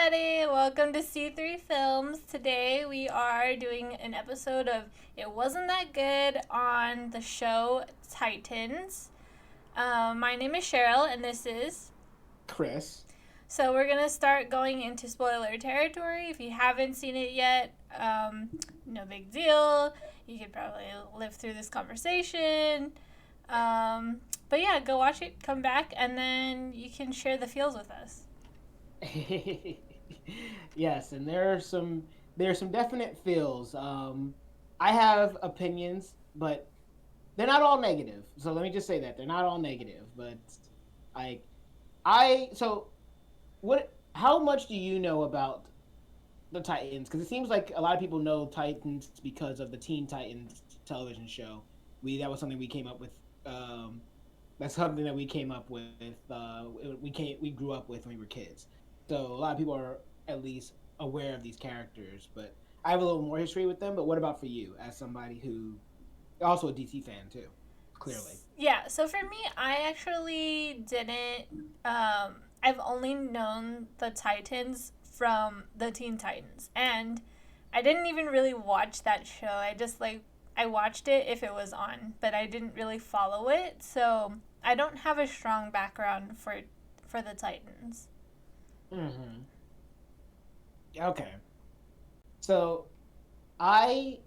everybody. Welcome to C3 Films. Today we are doing an episode of It Wasn't That Good on the show Titans. My name is Cheryl, and this is Chris. So we're gonna start going into spoiler territory. If you haven't seen it yet, no big deal. You could probably live through this conversation. But yeah, go watch it, come back, and then you can share the feels with us. Yes, and there are some definite feels. I have opinions, but they're not all negative. So let me just say that they're not all negative. But I I so what? How much do you know about the Titans? Because it seems like a lot of people know Titans because of the Teen Titans television show. That was something we came up with. Um, that's something that we came up with. We grew up with when we were kids. So a lot of people are at least aware of these characters. But I have a little more history with them. But what about for you, as somebody who also a DC fan too? Clearly. Yeah, so for me, I actually didn't. I've only known the Titans from the Teen Titans, and I didn't even really watch that show. I just I watched it if it was on, but I didn't really follow it. So I don't have a strong background for the Titans. Mm-hmm. Okay. So I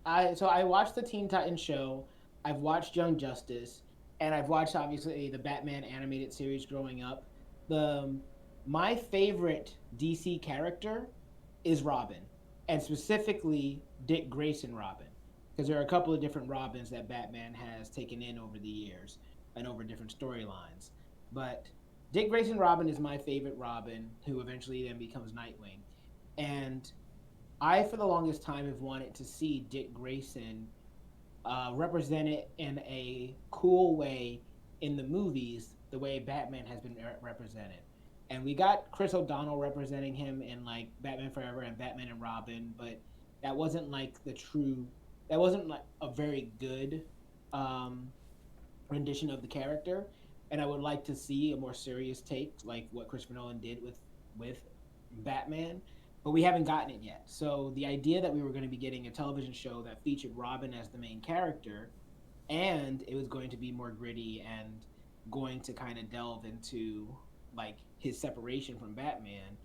I watched the Teen Titans show. I've watched Young Justice, and I've watched obviously the Batman animated series growing up. The My favorite DC character is Robin, and specifically Dick Grayson Robin, because there are a couple of different Robins that Batman has taken in over the years and over different storylines. But Dick Grayson Robin is my favorite Robin, who eventually then becomes Nightwing. And I, for the longest time, have wanted to see Dick Grayson represented in a cool way in the movies, the way Batman has been represented. And we got Chris O'Donnell representing him in like Batman Forever and Batman and Robin, but that wasn't like the true. That wasn't like a very good um, rendition of the character. And I would like to see a more serious take, like what Christopher Nolan did with Batman, but we haven't gotten it yet. So the idea that we were going to be getting a television show that featured Robin as the main character, and it was going to be more gritty and going to kind of delve into like his separation from Batman,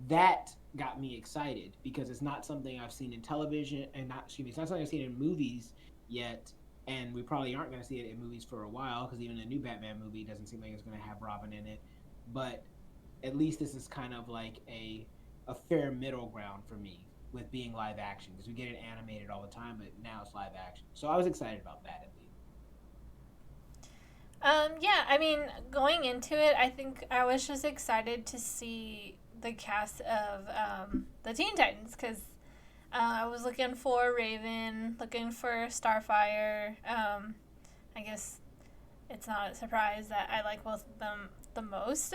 that got me excited because it's not something I've seen in television and not excuse me, it's not something I've seen in movies yet, and we probably aren't going to see it in movies for a while because even the new Batman movie doesn't seem like it's going to have Robin in it. But at least this is kind of like a fair middle ground for me with being live action because we get it animated all the time, but now it's live action. So I was excited about that at least. Yeah, I mean, going into it, I think I was just excited to see the cast of the Teen Titans because I was looking for Raven, looking for Starfire. I guess it's not a surprise that I like both of them the most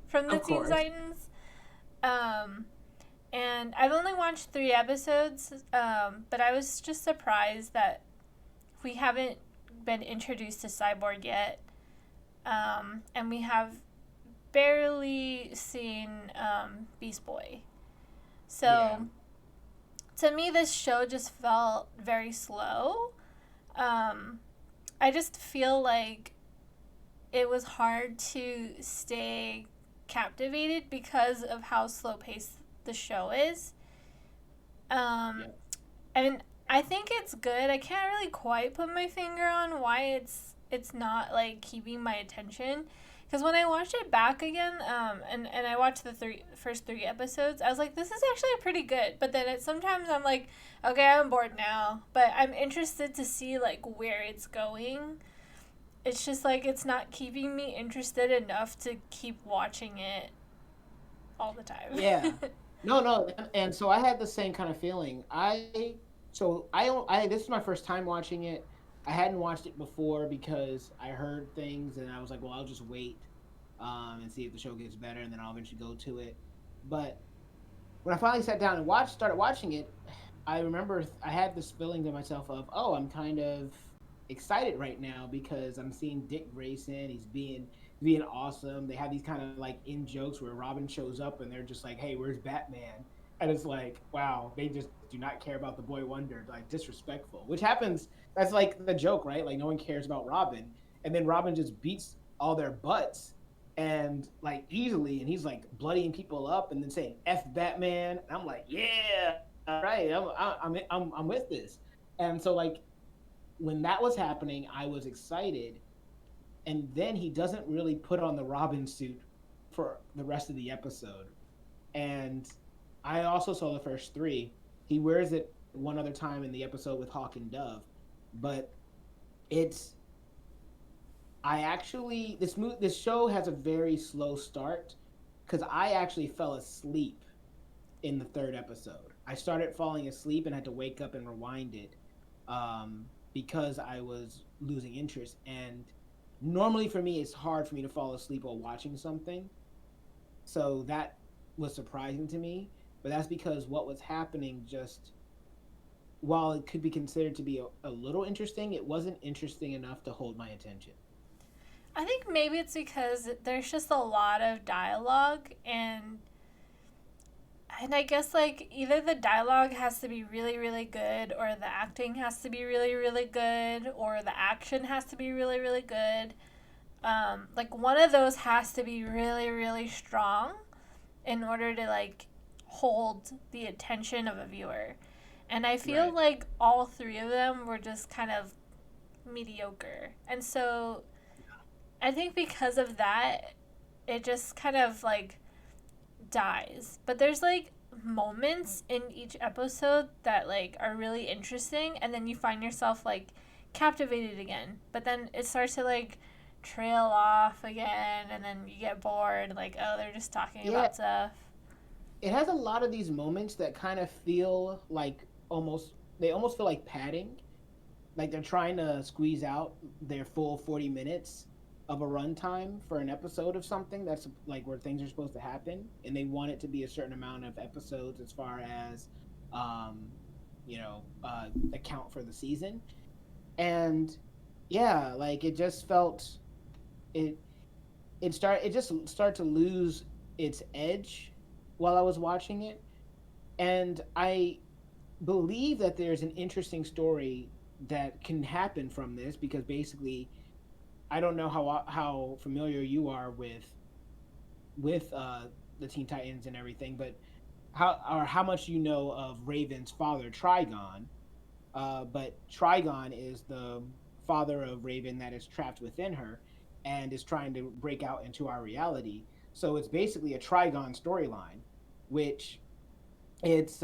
from the Of Teen course. Titans. Um, and I've only watched 3 episodes, but I was just surprised that we haven't been introduced to Cyborg yet. And we have barely seen Beast Boy. Yeah. So to me, this show just felt very slow. Um, I just feel like it was hard to stay captivated because of how slow paced the show is. Um, Yeah. and I think it's good. I can't really quite put my finger on why it's not like keeping my attention. Because when I watched it back again, and I watched the first 3 episodes, I was like, this is actually pretty good. But then sometimes I'm like, okay, I'm bored now. But I'm interested to see like where it's going. It's just like it's not keeping me interested enough to keep watching it all the time. Yeah. No, no, and so I had the same kind of feeling. I this is my first time watching it. I hadn't watched it before because I heard things and I was like, well, I'll just wait and see if the show gets better, and then I'll eventually go to it. But when I finally sat down and started watching it, I remember I had this feeling to myself of, oh, I'm kind of excited right now because I'm seeing Dick Grayson. being awesome. They have these kind of like in jokes where Robin shows up and they're just like, "Hey, where's Batman?" And it's like, wow, they just do not care about the boy wonder, like disrespectful. Which happens. That's like the joke, right? Like no one cares about Robin, and then Robin just beats all their butts and like easily, and he's like bloodying people up and then saying "F Batman." And I'm like, yeah, all right, I'm with this. And so like when that was happening, I was excited, and then he doesn't really put on the Robin suit for the rest of the episode. And I also saw the first three. He wears it one other time in the episode with Hawk and Dove, but it's I actually this show has a very slow start because I actually fell asleep in the third episode. I started falling asleep and had to wake up and rewind it because I was losing interest. And normally for me, it's hard for me to fall asleep while watching something. So that was surprising to me. But that's because what was happening just, while it could be considered to be a little interesting, it wasn't interesting enough to hold my attention. I think maybe it's because there's just a lot of dialogue, and I guess like either the dialogue has to be really really good, or the acting has to be really really good, or the action has to be really really good. Like one of those has to be really really strong in order to like hold the attention of a viewer. And I feel Right. like all three of them were just kind of mediocre. And so I think because of that, it just kind of like dies. But there's like moments in each episode that like are really interesting, and then you find yourself like captivated again. But then it starts to like trail off again, and then you get bored, like, oh, they're just talking Yeah, about stuff. it has a lot of these moments that kind of feel like they almost feel like padding, like they're trying to squeeze out their full 40 minutes of a runtime for an episode of something that's like where things are supposed to happen, and they want it to be a certain amount of episodes as far as um account for the season. And yeah, like it just felt it it just started to lose its edge while I was watching it. And I believe that there's an interesting story that can happen from this, because basically I don't know how familiar you are with the Teen Titans and everything, but how much you know of Raven's father Trigon. But Trigon is the father of Raven that is trapped within her and is trying to break out into our reality. So it's basically a Trigon storyline, which it's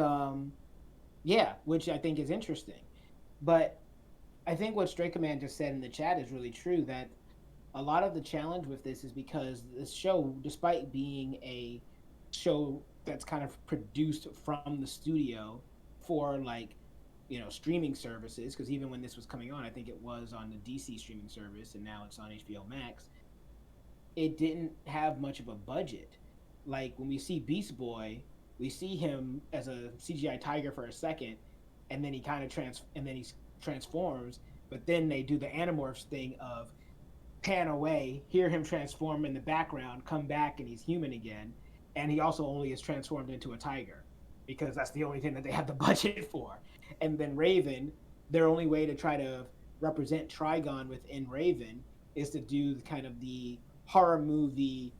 yeah, which I think is interesting. But I think what Straker Man just said in the chat is really true, that a lot of the challenge with this is because this show, despite being a show that's kind of produced from the studio for like, streaming services, because even when this was coming on, I think it was on the DC streaming service and now it's on HBO Max, it didn't have much of a budget. Like when we see Beast Boy, we see him as a CGI tiger for a second, and then he transforms. But then they do the Animorphs thing of pan away, hear him transform in the background, come back, and he's human again. And he also only is transformed into a tiger because that's the only thing that they have the budget for. And then Raven, their only way to try to represent Trigon within Raven is to do kind of the horror movie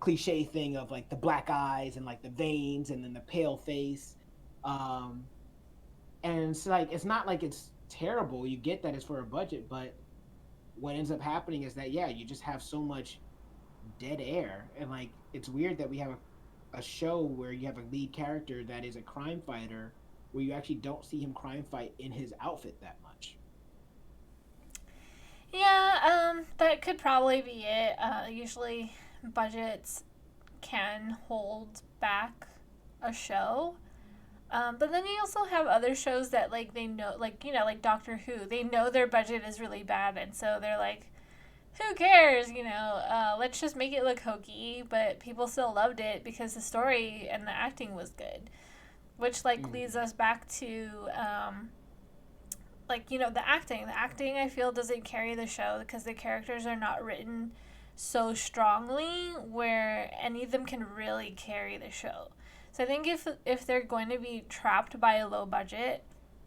cliche thing of like the black eyes and like the veins and then the pale face. Um, and it's like it's not like it's terrible. You get that it's for a budget, but what ends up happening is that, yeah, you just have so much dead air. And like it's weird that we have a show where you have a lead character that is a crime fighter, where you actually don't see him crime fight in his outfit that much. Yeah, that could probably be it. Usually, budgets can hold back a show. But then you also have other shows that like they know, like like Doctor Who. They know their budget is really bad, and so they're like, "Who cares?" Let's just make it look hokey, but people still loved it because the story and the acting was good, which like Mm. leads us back to like the acting. The acting I feel doesn't carry the show because the characters are not written so strongly where any of them can really carry the show. So I think if they're going to be trapped by a low budget,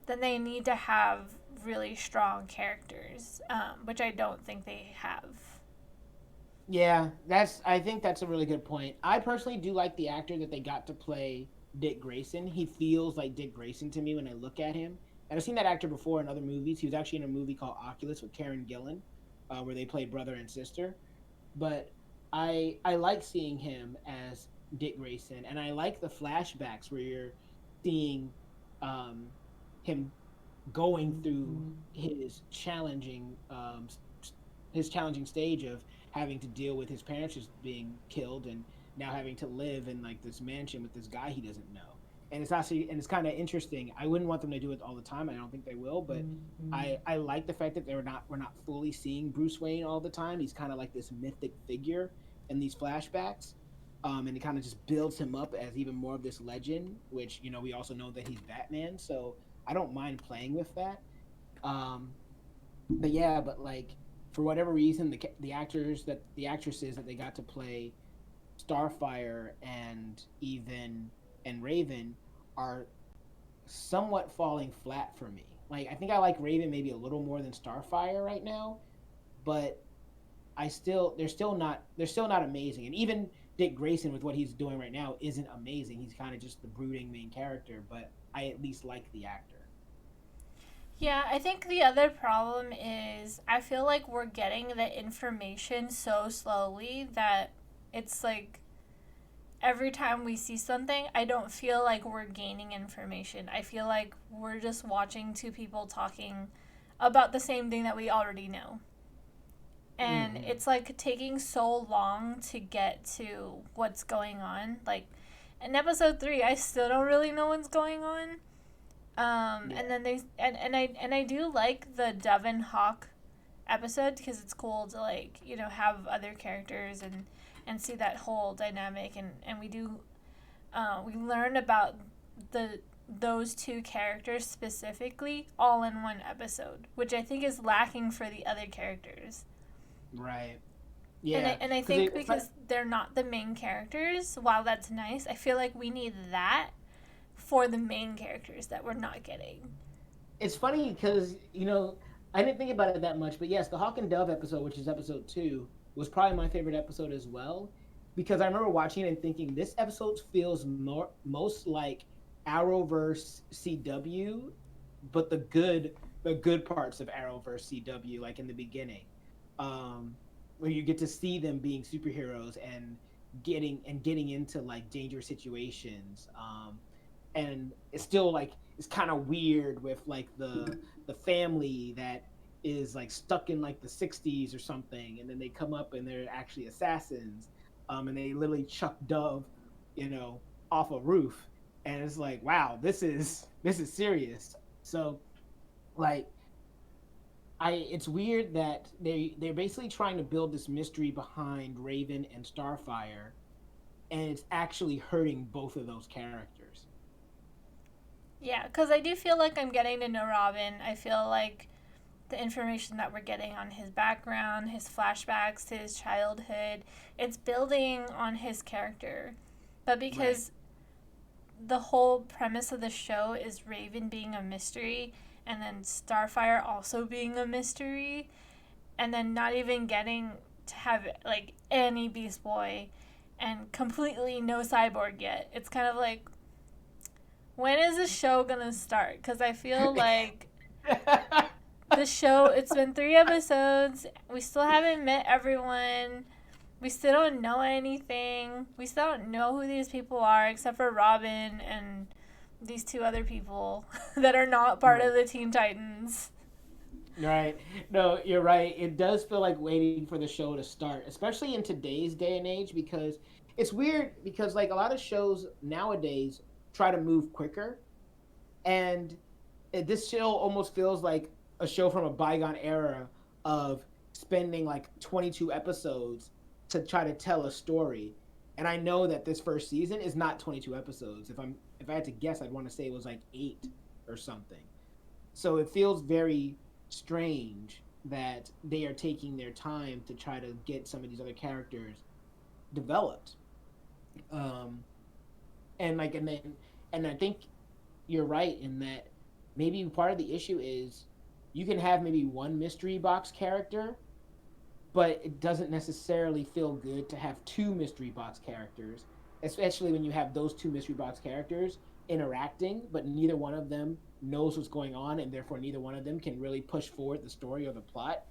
then they need to have really strong characters, which I don't think they have. Yeah, I think that's a really good point. I personally do like the actor that they got to play Dick Grayson. He feels like Dick Grayson to me when I look at him. And I've seen that actor before in other movies. He was actually in a movie called Oculus with Karen Gillan, where they played brother and sister. But I like seeing him as Dick Grayson, and I like the flashbacks where you're seeing um, him going through his challenging stage of having to deal with his parents just being killed and now having to live in like this mansion with this guy he doesn't know. And it's kind of interesting. I wouldn't want them to do it all the time. I don't think they will, but I like the fact that we're not fully seeing Bruce Wayne all the time. He's kind of like this mythic figure in these flashbacks. And it kind of just builds him up as even more of this legend, which we also know that he's Batman. So I don't mind playing with that. Um, but yeah, but like for whatever reason, the actresses that they got to play Starfire and Raven are somewhat falling flat for me. Like I think I like Raven maybe a little more than Starfire right now, but they're still not amazing. And even Dick Grayson with what he's doing right now isn't amazing. He's kind of just the brooding main character, but I at least like the actor. Yeah, I think the other problem is I feel like we're getting the information so slowly that it's like every time we see something, I don't feel like we're gaining information. I feel like we're just watching two people talking about the same thing that we already know. And Mm-hmm. it's like taking so long to get to what's going on. Like in episode 3, I still don't really know what's going on. Yeah. And then I do like the Dove and Hawk episode because it's cool to like have other characters and see that whole dynamic and we learn about the those two characters specifically all in one episode, which I think is lacking for the other characters. Right. And Yeah. I Because think it's like because they're not the main characters, while that's nice, I feel like we need that for the main characters that we're not getting. it's funny because I didn't think about it that much, but yes, the Hawk and Dove episode, which is episode 2, was probably my favorite episode as well, because I remember watching it and thinking this episode feels most like Arrowverse CW, but the good parts of Arrowverse CW, like in the beginning, where you get to see them being superheroes and getting into like dangerous situations. And it's still like it's kind of weird with like the family that is like stuck in like the 60s or something, and then they come up and they're actually assassins, and they literally chuck Dove you know off a roof, and it's like, wow, this is serious. So like it's weird that they're basically trying to build this mystery behind Raven and Starfire, and it's actually hurting both of those characters. Yeah, because I do feel like I'm getting to know Robin. I feel like the information that we're getting on his background, his flashbacks to his childhood, it's building on his character. But Right. because the whole premise of the show is Raven being a mystery and then Starfire also being a mystery and then not even getting to have like any Beast Boy and completely no Cyborg yet. It's kind of like, when is the show gonna start? Because I feel like the show, it's been 3 episodes. We still haven't met everyone. We still don't know anything. We still don't know who these people are except for Robin and these two other people that are not part of Right. the Teen Titans. Right. No, you're right. It does feel like waiting for the show to start, especially in today's day and age, because it's weird because like a lot of shows nowadays try to move quicker, and this show almost feels like a show from a bygone era of spending like 22 episodes to try to tell a story. And I know that this first season is not 22 episodes. If I had to guess, I'd want to say it was like 8 or something. So it feels very strange that they are taking their time to try to get some of these other characters developed. Um, and like, and I think you're right in that maybe part of the issue is you can have maybe one mystery box character, but it doesn't necessarily feel good to have two mystery box characters, especially when you have those two mystery box characters interacting, but neither one of them knows what's going on, and therefore neither one of them can really push forward the story or the plot.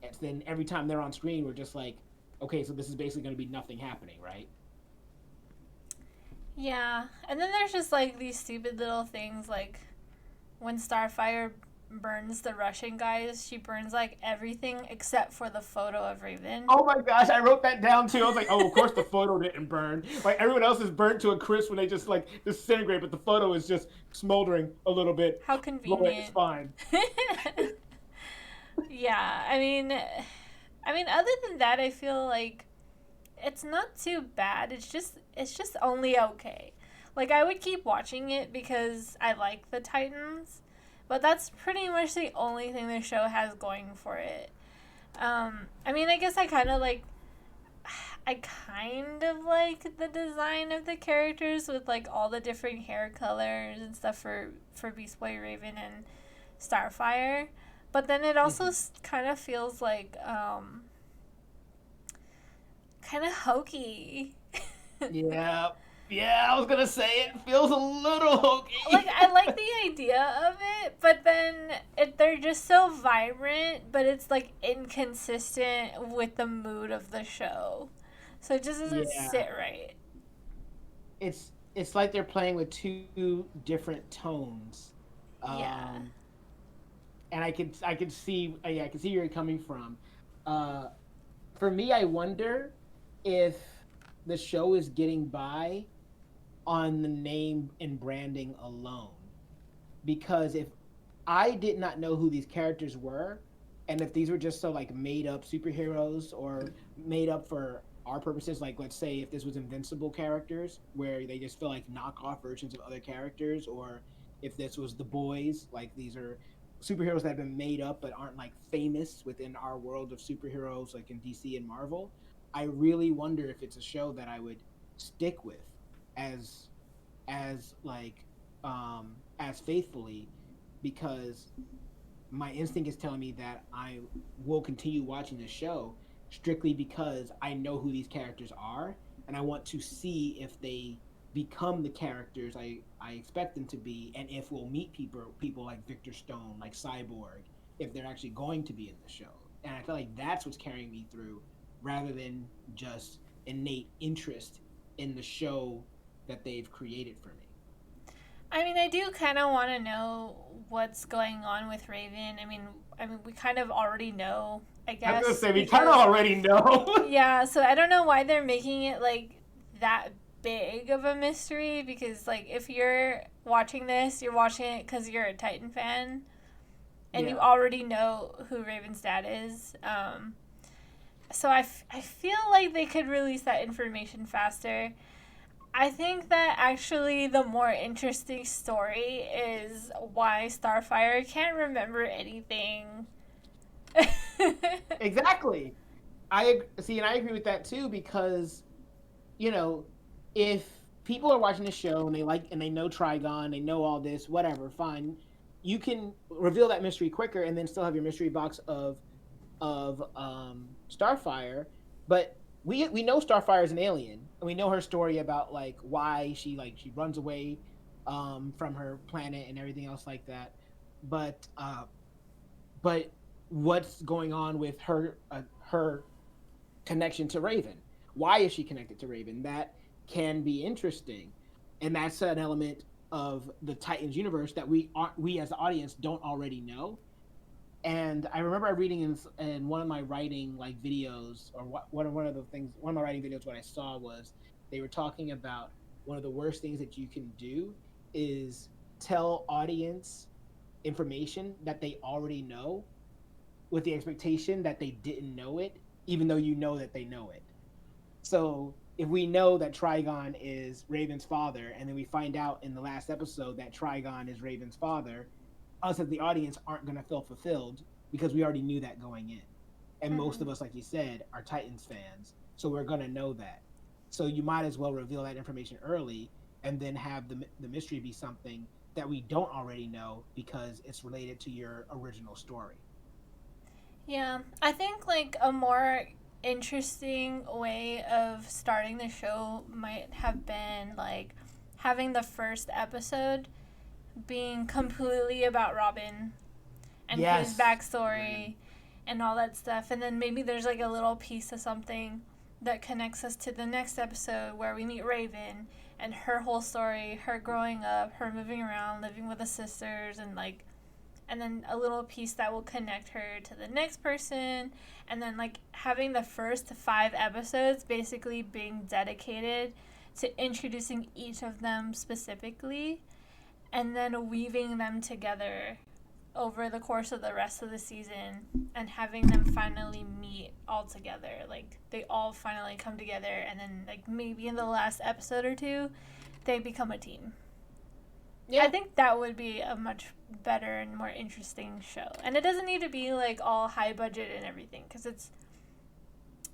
And then every time they're on screen, we're just like, okay, so this is basically going to be nothing happening, right? Yeah, and then there's just like these stupid little things like when Starfire burns the Russian guys, she burns like everything except for the photo of Raven. Oh my gosh, I wrote that down too. I was like, oh, of course the photo didn't burn. Like everyone else is burnt to a crisp when they just like disintegrate, but the photo is just smoldering a little bit. How Lloyd is convenient. fine. Yeah, I mean other than that I feel like it's not too bad. It's just only okay. Like I would keep watching it because I like the Titans, but that's pretty much the only thing the show has going for it. I mean, I guess I kind of like the design of the characters with like all the different hair colors and stuff for Beast Boy, Raven, and Starfire. But then it also Mhm. kind of feels like kind of hokey. Yeah, yeah. I was gonna say it feels a little Like hokey. I like the idea of it, but then they're just so vibrant, but it's like inconsistent with the mood of the show, so it just doesn't Yeah, sit right. it's like they're playing with two different tones, Yeah. um, and I could see yeah, I can see where you're coming from. Uh, for me, I wonder if the show is getting by on the name and branding alone. Because if I did not know who these characters were, and if these were just so like made up superheroes or made up for our purposes, like let's say if this was Invincible characters where they just feel like knockoff versions of other characters, or if this was The Boys, like these are superheroes that have been made up but aren't like famous within our world of superheroes like in DC and Marvel, I really wonder if it's a show that I would stick with as like as faithfully, because my instinct is telling me that I will continue watching the show strictly because I know who these characters are, and I want to see if they become the characters I expect them to be, and if we'll meet people like Victor Stone, like Cyborg, if they're actually going to be in the show. And I feel like that's what's carrying me through rather than just innate interest in the show that they've created for me. I mean, I do kind of want to know what's going on with Raven. I mean, we kind of already know, I I was gonna guess, say we kind of because already know. yeah. So I don't know why they're making it like that big of a mystery. Because like, if you're watching this, you're watching it because you're a Titan fan, and you Yeah. already know who Raven's dad is. So I feel like they could release that information faster. I think that actually the more interesting story is why Starfire can't remember anything. Exactly. See, and I agree with that too because you know, if people are watching the show and they like and they know Trigon, they know all this, whatever, fine. You can reveal that mystery quicker and then still have your mystery box of Starfire, but we know Starfire is an alien, and we know her story about like why she runs away from her planet and everything else like that. But but what's going on with her connection to Raven? Why is she connected to Raven? That can be interesting, and that's an element of the Titans universe that we as the audience don't already know. And I remember reading in one of my writing like videos, or one of the things, one of my writing videos, what I saw was they were talking about one of the worst things that you can do is tell audience information that they already know with the expectation that they didn't know it, even though you know that they know it. So if we know that Trigon is Raven's father, and then we find out in the last episode that Trigon is Raven's father, us as the audience aren't going to feel fulfilled because we already knew that going in. And most Mm-hmm. of us, like you said, are Titans fans, so we're gonna know that. So you might as well reveal that information early, and then have the mystery be something that we don't already know because it's related to your original story. Yeah, I think like a more interesting way of starting the show might have been like having the first episode being completely about Robin and his Yes. backstory and all that stuff. And then maybe there's like a little piece of something that connects us to the next episode where we meet Raven and her whole story, her growing up, her moving around, living with the sisters, and like, and then a little piece that will connect her to the next person. And then like having the first 5 episodes basically being dedicated to introducing each of them specifically and then weaving them together over the course of the rest of the season and having them finally meet all together. Like they all finally come together and then like maybe in the last episode or two they become a team. Yeah. I think that would be a much better and more interesting show. And it doesn't need to be like all high budget and everything cuz it's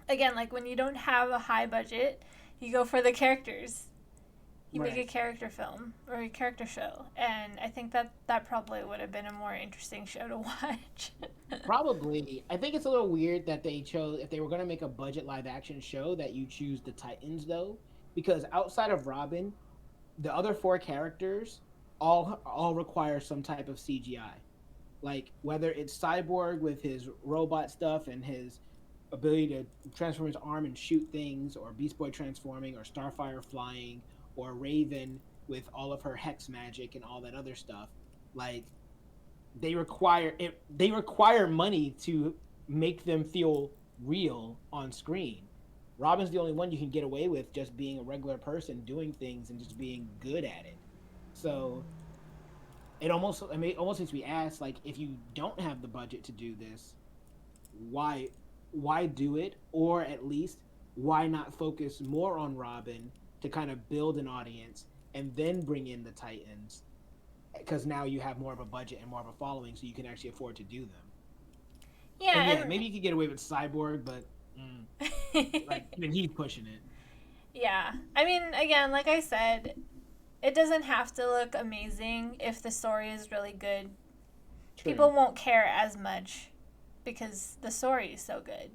again like when you don't have a high budget, you go for the characters. You make a Right. character film or a character show, and I think that that probably would have been a more interesting show to watch. Probably. I think it's a little weird that they chose, if they were going to make a budget live action show, that you choose the Titans though, because outside of Robin, the other four characters all require some type of CGI. Like whether it's Cyborg with his robot stuff and his ability to transform his arm and shoot things, or Beast Boy transforming, or Starfire flying, or Raven with all of her hex magic and all that other stuff. Like they require money to make them feel real on screen. Robin's the only one you can get away with just being a regular person doing things and just being good at it. So it almost makes me ask, like, if you don't have the budget to do this, why why do it, or at least why not focus more on Robin to kind of build an audience and then bring in the Titans, because now you have more of a budget and more of a following, so you can actually afford to do them. And Yeah, yeah, maybe you could get away with Cyborg, but and like even he's pushing it. yeah, I mean, again, like I said, it doesn't have to look amazing if the story is really good. True. People won't care as much because the story is so good.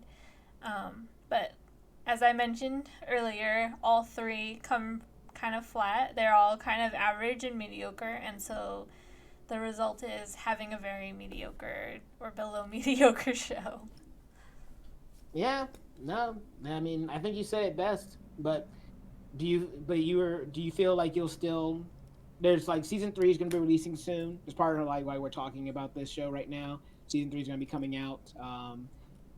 But as I mentioned earlier, all three come kind of flat. They're all kind of average and mediocre, and so the result is having a very mediocre or below mediocre show. Yeah, no, I mean, I think you said it best. But do you feel like you'll still, there's like season three is going to be releasing soon. It's part of like why we're talking about this show right now. Season three is going to be coming out,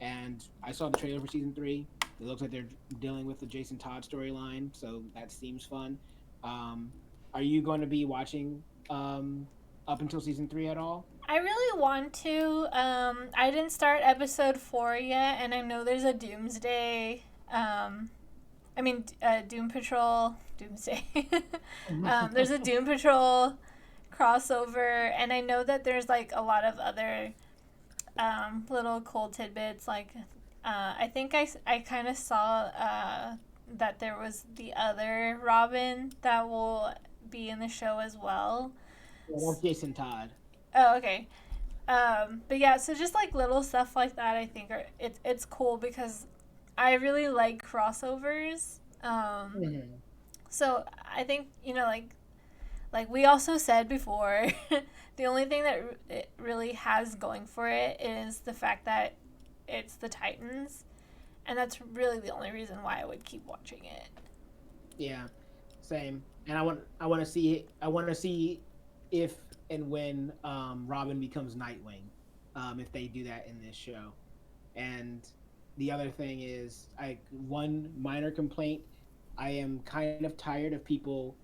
and I saw the trailer for season three. It looks like they're dealing with the Jason Todd storyline, so that seems fun. Um, are you going to be watching up until season three at all? I really want to. I didn't start episode 4 yet, and I know there's a Doomsday. Doom Patrol. Doomsday. There's a Doom Patrol crossover, and I know that there's like a lot of other little cool tidbits. Like, I think I kind of saw that there was the other Robin that will be in the show as well. Yeah, that's Jason Todd. Oh, okay. But yeah, so just like little stuff like that, I think it's cool because I really like crossovers. Mhm. So I think like we also said before, the only thing that it really has going for it is the fact that it's the Titans, and that's really the only reason why I would keep watching it. Yeah, same. And I want to see if and when Robin becomes Nightwing, if they do that in this show. And the other thing is, one minor complaint. I am kind of tired of people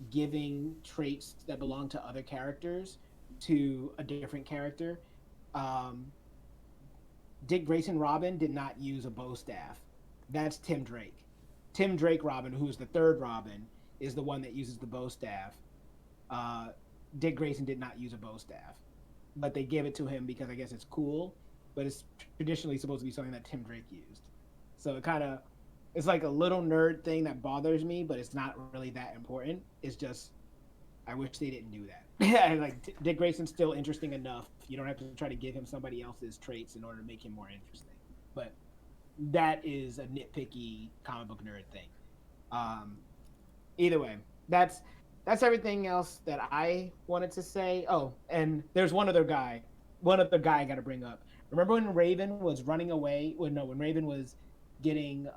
giving traits that belong to other characters to a different character. Um, Dick Grayson Robin did not use a bow staff. That's Tim Drake. Tim Drake Robin, who's the third Robin, is the one that uses the bow staff. Uh, Dick Grayson did not use a bow staff, but they give it to him because I guess it's cool. but it's traditionally supposed to be something that Tim Drake used. So it's like a little nerd thing that bothers me, but it's not really that important. It's just I wish they didn't do that. Like Dick Grayson's still interesting enough. You don't have to try to give him somebody else's traits in order to make him more interesting. But that is a nitpicky comic book nerd thing. Either way, that's everything else that I wanted to say. Oh, and there's one other guy I got to bring up. Remember when Raven was running away? When Raven was getting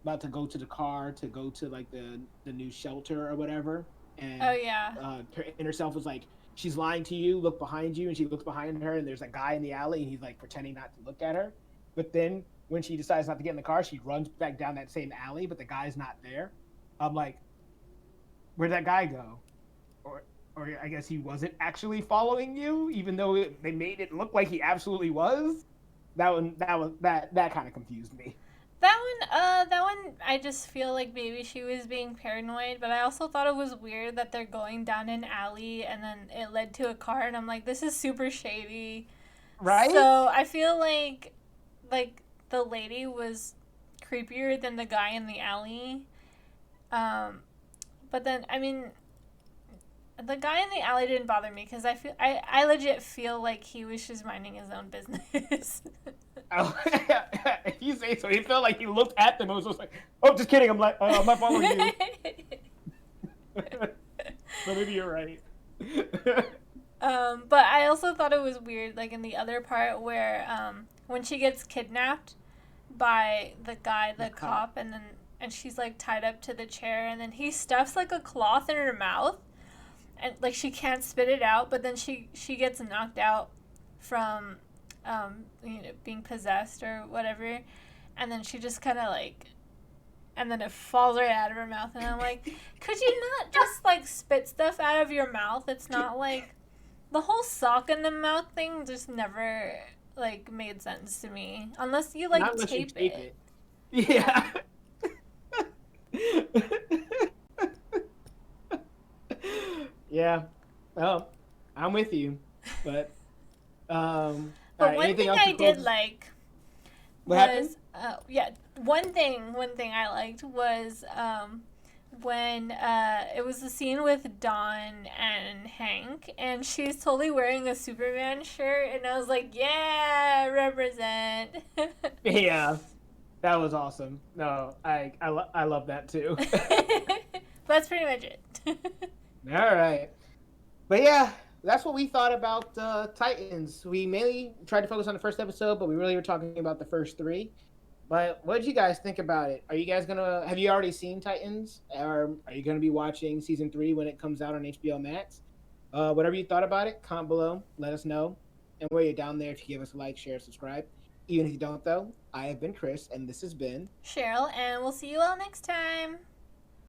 about to go to the car to go to like the new shelter or whatever, and Oh yeah. her inner self was like, she's lying to you. Look behind you, and she looks behind her, and there's a guy in the alley, and he's like pretending not to look at her. But then when she decides not to get in the car, she runs back down that same alley, but the guy's not there. I'm like, where'd that guy go? Or I guess he wasn't actually following you, even though they made it look like he absolutely was. That kind of confused me. That one, I just feel like maybe she was being paranoid, but I also thought it was weird that they're going down an alley and then it led to a car, and I'm like, this is super shady. Right? So I feel like the lady was creepier than the guy in the alley. But then, I mean, the guy in the alley didn't bother me because I legit feel like he was just minding his own business. Oh, if you say so. He felt like he looked at them and was just like, "Oh, just kidding. I'm like, I'm not following you." But maybe you're right. But I also thought it was weird, like in the other part where when she gets kidnapped by the guy, the cop, and she's like tied up to the chair, and then he stuffs like a cloth in her mouth, and like she can't spit it out, but then she gets knocked out from being possessed or whatever, and then she just kind of like, and then it falls right out of her mouth, and I'm like, could you not just like spit stuff out of your mouth? It's not like the whole sock in the mouth thing just never like made sense to me unless you like tape it. Yeah. Yeah. Oh, I'm with you, but But right, one thing I did like was one thing I liked was when it was the scene with Dawn and Hank, and she's totally wearing a Superman shirt, and I was like, yeah, represent. Yeah, that was awesome. No, I love that too. That's pretty much it. All right, but yeah, that's what we thought about Titans. We mainly tried to focus on the first episode, but we really were talking about the first three. But what did you guys think about it? Are you guys have you already seen Titans? Or are you gonna be watching season 3 when it comes out on HBO Max? Whatever you thought about it, comment below, let us know. And while you're down there, if you give us a like, share, subscribe. Even if you don't though, I have been Chris and this has been Cheryl, and we'll see you all next time.